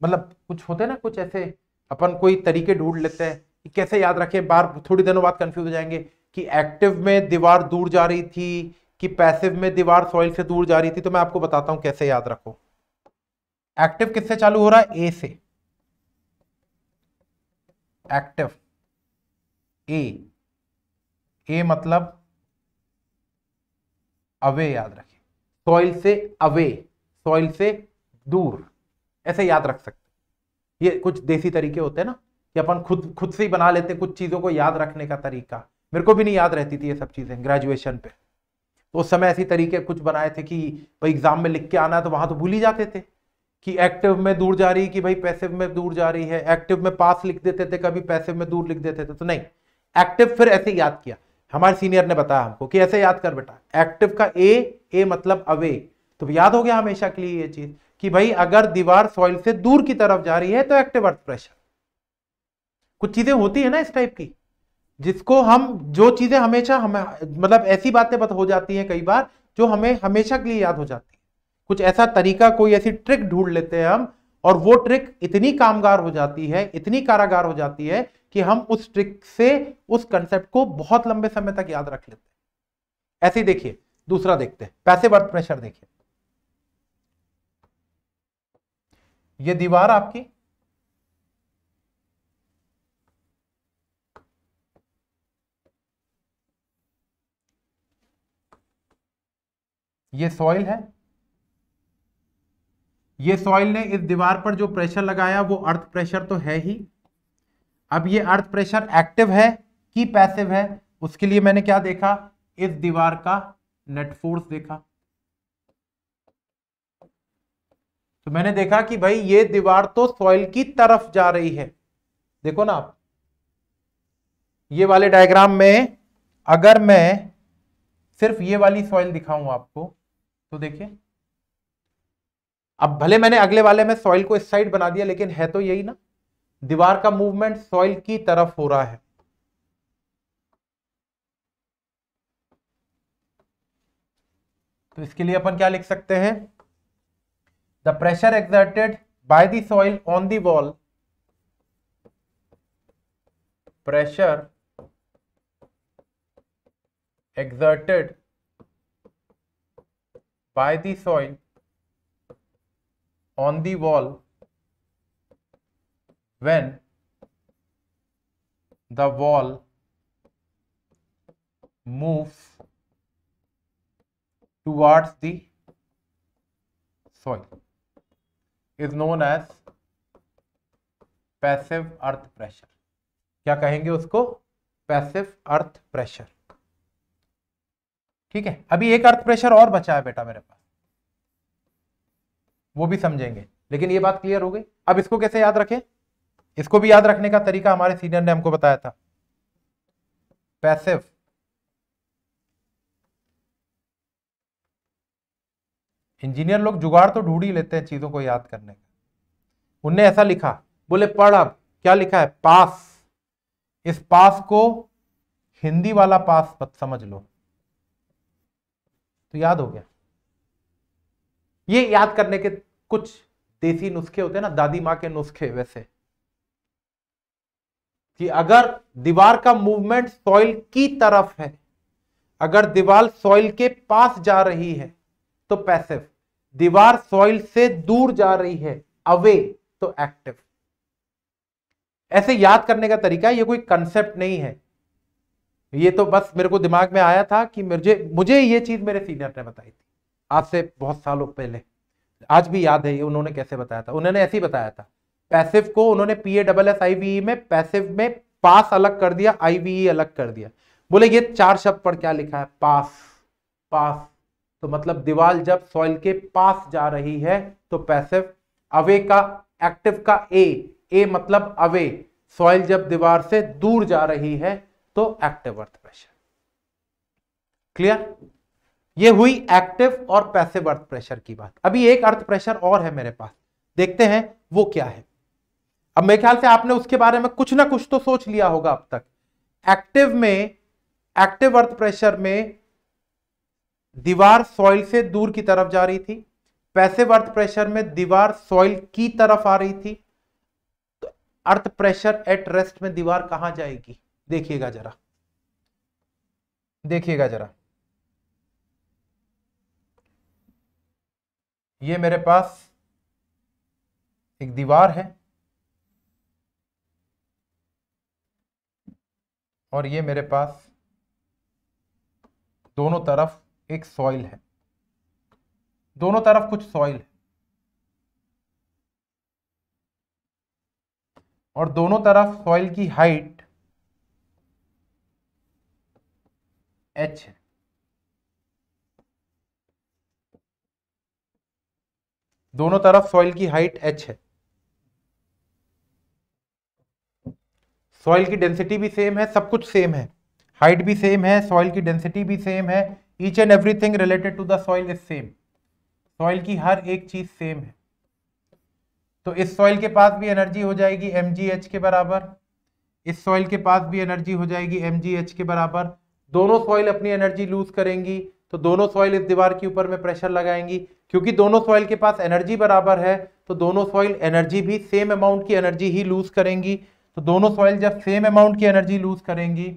मतलब कुछ होते हैं ना, कुछ ऐसे अपन कोई तरीके ढूंढ लेते हैं कि कैसे याद रखें, बार थोड़ी दिनों बाद कंफ्यूज हो जाएंगे कि एक्टिव में दीवार दूर जा रही थी कि पैसिव में दीवार सॉइल से दूर जा रही थी। तो मैं आपको बताता हूं कैसे याद रखो। एक्टिव किससे चालू हो रहा है, ए से, एक्टिव ए मतलब अवे, याद रखें, सॉइल से अवे, सॉइल से दूर, ऐसे याद रख सकते। ये कुछ देसी तरीके होते हैं ना कि अपन खुद से ही बना लेते हैं कुछ चीजों को याद रखने का तरीका। मेरे को भी नहीं याद रहती थी ये सब चीजें ग्रेजुएशन पे, तो उस समय ऐसी तरीके कुछ बनाए थे कि भाई एग्जाम में लिख के आना है, तो वहां तो भूल ही जाते थे कि एक्टिव में दूर जा रही, कि भाई पैसिव में दूर जा रही है, एक्टिव में पास लिख देते थे, कभी पैसिव में दूर लिख देते थे। तो नहीं, एक्टिव फिर ऐसे याद किया, हमारे सीनियर ने बताया हमको कि ऐसे याद कर बेटा, एक्टिव का ए मतलब अवे। तो याद हो गया हमेशा के लिए ये चीज कि भाई अगर दीवार सॉइल से दूर की तरफ जा रही है तो एक्टिव अर्थ प्रेशर। कुछ चीजें होती है ना इस टाइप की, जिसको हम, जो चीजें हमेशा हमें, मतलब ऐसी बातें हो जाती हैं कई बार जो हमें हमेशा के लिए याद हो जाती है। कुछ ऐसा तरीका, कोई ऐसी ट्रिक ढूंढ लेते हैं हम, और वो ट्रिक इतनी कामगार हो जाती है, इतनी कारागार हो जाती है कि हम उस ट्रिक से उस कंसेप्ट को बहुत लंबे समय तक याद रख लेते हैं। ऐसे ही देखिए, दूसरा देखते हैं, पैसिव अर्थ प्रेशर। देखिए ये दीवार आपकी, ये सॉइल है, ये सॉइल ने इस दीवार पर जो प्रेशर लगाया वो अर्थ प्रेशर तो है ही। अब ये अर्थ प्रेशर एक्टिव है कि पैसिव है, उसके लिए मैंने क्या देखा, इस दीवार का नेट फोर्स देखा। तो मैंने देखा कि भाई ये दीवार तो सॉइल की तरफ जा रही है। देखो ना आप, ये वाले डायग्राम में अगर मैं सिर्फ ये वाली सॉइल दिखाऊं आपको, तो देखिए अब भले मैंने अगले वाले में सॉइल को इस साइड बना दिया, लेकिन है तो यही ना, दीवार का मूवमेंट सॉइल की तरफ हो रहा है। तो इसके लिए अपन क्या लिख सकते हैं, the pressure exerted by the soil on the wall, pressure exerted by the soil on the wall when the wall moves towards the soil is known as passive earth pressure। क्या कहेंगे उसको, पैसिव अर्थ प्रेशर। ठीक है, अभी एक अर्थ प्रेशर और बचा है बेटा मेरे पास, वो भी समझेंगे, लेकिन ये बात क्लियर हो गई। अब इसको कैसे याद रखें, इसको भी याद रखने का तरीका हमारे सीनियर ने हमको बताया था, पैसिव इंजीनियर लोग जुगाड़ तो ढूंढ ही लेते हैं चीजों को याद करने का। उनने ऐसा लिखा, बोले पढ़, अब क्या लिखा है, पास, इस पास को हिंदी वाला पास मत समझ लो, तो याद हो गया। ये याद करने के कुछ देसी नुस्खे होते हैं ना, दादी मां के नुस्खे, वैसे कि अगर दीवार का मूवमेंट सॉइल की तरफ है, अगर दीवार सॉइल के पास जा रही है तो पैसिव, दीवार सॉइल से दूर जा रही है अवे तो एक्टिव। ऐसे याद करने का तरीका है, ये कोई कंसेप्ट नहीं है, ये तो बस मेरे को दिमाग में आया था कि मुझे ये चीज मेरे सीनियर ने बताई थी आज से बहुत सालों पहले, आज भी याद है ये उन्होंने कैसे बताया था। उन्होंने ऐसे ही बताया था, पैसिव को उन्होंने PASSIVE में पैसिव में पास अलग कर दिया, IVE अलग कर दिया। बोले ये 4 शब्द पर क्या लिखा है, पास, पास तो मतलब दीवार जब सॉइल के पास जा रही है तो पैसिव, अवे का, एक्टिव का ए मतलब अवे, सॉइल जब दीवार से दूर जा रही है तो एक्टिव अर्थ प्रेशर। क्लियर, ये हुई एक्टिव और पैसिव अर्थ प्रेशर की बात। अभी एक अर्थ प्रेशर और है मेरे पास, देखते हैं वो क्या है। अब मेरे ख्याल से आपने उसके बारे में कुछ ना कुछ तो सोच लिया होगा अब तक। एक्टिव में, एक्टिव अर्थ प्रेशर में दीवार सॉइल से दूर की तरफ जा रही थी, पैसिव अर्थ प्रेशर में दीवार सॉइल की तरफ आ रही थी। तो अर्थ प्रेशर एट रेस्ट में दीवार कहां जाएगी, देखिएगा जरा, देखिएगा जरा। ये मेरे पास एक दीवार है और ये मेरे पास दोनों तरफ एक सॉइल है, दोनों तरफ कुछ सॉइल है और दोनों तरफ सॉइल की हाइट h है। दोनों तरफ सॉइल की हाइट h है, सॉइल की डेंसिटी भी सेम है, सब कुछ सेम है, हाइट भी सेम है, सॉइल की डेंसिटी भी सेम है, each and everything related to the soil is same, soil की हर एक चीज सेम है। तो इस सॉइल के पास भी एनर्जी हो जाएगी mgh के बराबर, इस सॉइल के पास भी एनर्जी हो जाएगी mgh के बराबर। दोनों सॉइल अपनी एनर्जी लूज करेंगी तो दोनों सॉइल इस दीवार के ऊपर में प्रेशर लगाएंगी। क्योंकि दोनों सॉइल के पास एनर्जी बराबर है तो दोनों सॉइल एनर्जी भी सेम अमाउंट की एनर्जी ही लूज करेंगी। तो दोनों सॉइल जब सेम अमाउंट की एनर्जी लूज करेंगी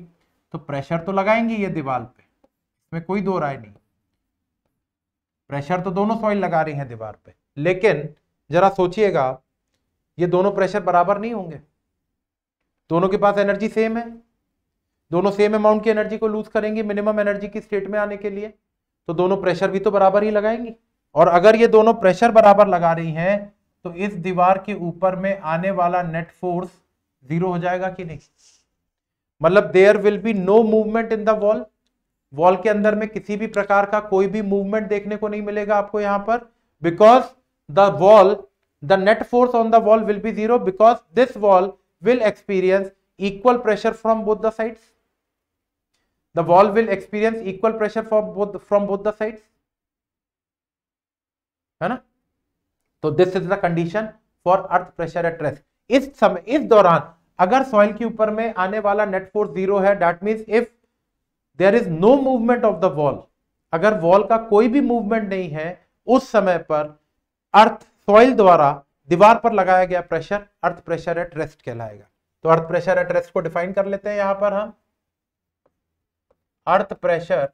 तो प्रेशर तो लगाएंगी ये दीवार पे, इसमें कोई दो राय नहीं, प्रेशर तो दोनों सॉइल लगा रही हैं दीवार पे। लेकिन जरा सोचिएगा, ये दोनों प्रेशर बराबर नहीं होंगे, दोनों के पास एनर्जी सेम है, दोनों सेम अमाउंट की एनर्जी को लूज करेंगे मिनिमम एनर्जी की स्टेट में आने के लिए, तो दोनों प्रेशर भी तो बराबर ही लगाएंगी। और अगर ये दोनों प्रेशर बराबर लगा रही हैं तो इस दीवार के ऊपर में आने वाला नेट फोर्स 0 हो जाएगा कि नहीं, मतलब there will be no movement in the wall, wall के अंदर में किसी भी प्रकार का कोई भी मूवमेंट देखने को नहीं मिलेगा आपको यहां पर, because the wall, the net force on the wall will be 0 because this wall will experience equal pressure from both the sides. The wall will experience equal pressure from both the sides, है ना। तो this is the condition for earth pressure at rest. इस दौरान अगर सॉइल के ऊपर में आने वाला नेट फोर्स 0 है, that means if there is no movement of the wall, अगर वॉल का कोई भी मूवमेंट नहीं है, उस समय पर अर्थ सॉइल द्वारा दीवार पर लगाया गया pressure earth pressure at rest कहलाएगा। तो अर्थ प्रेशर एट रेस्ट को डिफाइन कर लेते हैं यहां पर हम। Earth pressure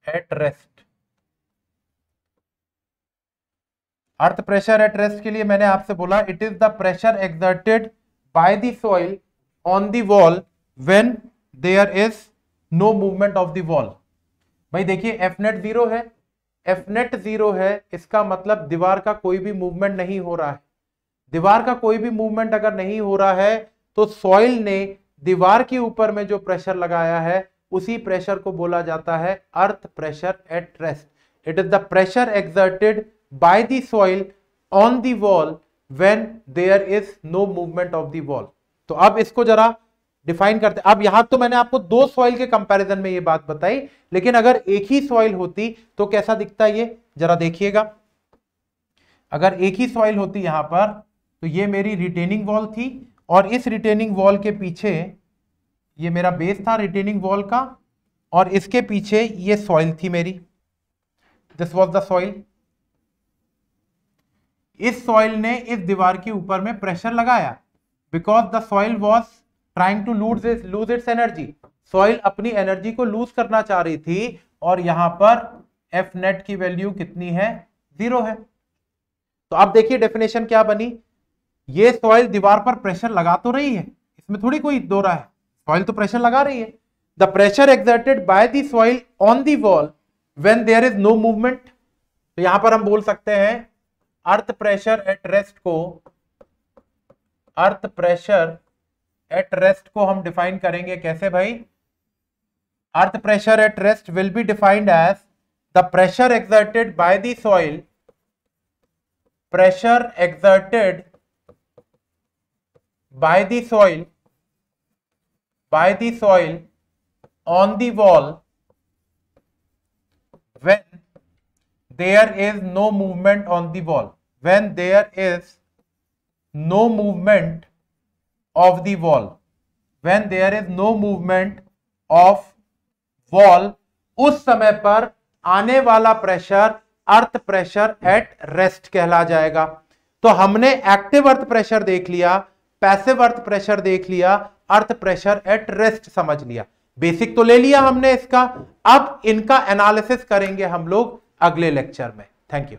at rest, earth pressure at rest के लिए मैंने आपसे बोला it is the pressure exerted by the soil on the wall when there is no movement of the wall. भाई देखिए एफ नेट 0 है, एफ नेट 0 है, इसका मतलब दीवार का कोई भी मूवमेंट नहीं हो रहा है। दीवार का कोई भी मूवमेंट अगर नहीं हो रहा है तो सॉइल ने दीवार के ऊपर में जो प्रेशर लगाया है उसी प्रेशर को बोला जाता है earth pressure at rest. It is the pressure exerted by the soil on the wall when there is no movement of the wall. तो अब इसको जरा डिफाइन करते। अब यहां तो मैंने आपको दो सॉइल के कंपैरिजन में ये बात बताई, लेकिन अगर एक ही सॉइल होती तो कैसा दिखता ये जरा देखिएगा। अगर एक ही सॉइल होती यहां पर तो ये मेरी रिटेनिंग वॉल थी और इस रिटेनिंग वॉल के पीछे ये मेरा बेस था रिटेनिंग वॉल का और इसके पीछे ये सॉइल थी मेरी, दिस वाज द सॉइल। इस सॉइल ने इस दीवार के ऊपर में प्रेशर लगाया because the soil was trying to lose its energy. Soil अपनी एनर्जी को लूज करना चाह रही थी और यहां पर एफ नेट की वैल्यू कितनी है, 0 है। तो अब देखिए डेफिनेशन क्या बनी, ये सॉइल दीवार पर प्रेशर लगा तो रही है, इसमें थोड़ी कोई दो राय है, सॉइल तो प्रेशर लगा रही है। The pressure exerted by the soil on the wall when there is no movement. तो यहां पर हम बोल सकते हैं अर्थ प्रेशर एट रेस्ट को, अर्थ प्रेशर एट रेस्ट को हम डिफाइन करेंगे कैसे भाई। Earth pressure at rest will be defined as the pressure exerted by the soil, pressure exerted by the soil on the wall when there is no movement on the wall, when there is no movement of the wall, when there is no movement of wall, उस समय पर आने वाला pressure earth pressure at rest कहला जाएगा। तो हमने एक्टिव अर्थ प्रेशर देख लिया, पैसिव अर्थ प्रेशर देख लिया, अर्थ प्रेशर एट रेस्ट समझ लिया, बेसिक तो ले लिया हमने इसका। अब इनका एनालिसिस करेंगे हम लोग अगले लेक्चर में। Thank you.